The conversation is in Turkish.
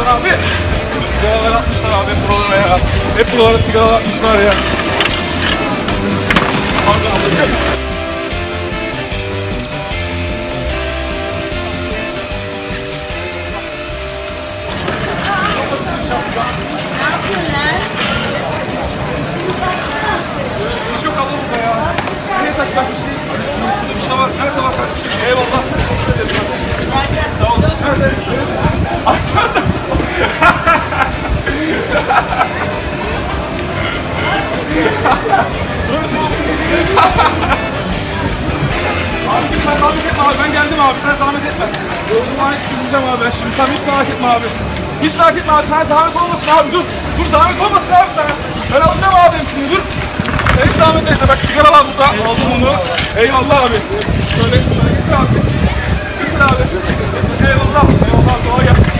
abi. Sigaralar atmışlar abi hep buralara ya. Hep buralara sigaralar atmışlar ya. Pardon abi. İş yok abla burada ya. Nereye takacak bir şey? Şurada bir şey var. Nerede var kardeşim? Eyvallah. Teşekkür ederiz kardeşim. Sağ olun. Nerede? Arkada. Abi sen zahmet etme abi. Ben geldim abi. Sen zahmet etme. Yolculuğu hiç süreceğim abi ben şimdi. Sen hiç merak etme abi. Hiç merak etme abi. Sen zahmet olmasın abi. Dur. Dur zahmet olmasın abi sana. Ben alacağım abi hepsini. Dur. Sen hiç zahmet etme. Bak sigara var burada. Aldım onu. Eyvallah abi. Şöyle getir abi. Getir abi. Eyvallah. Eyvallah. Kolay gelsin.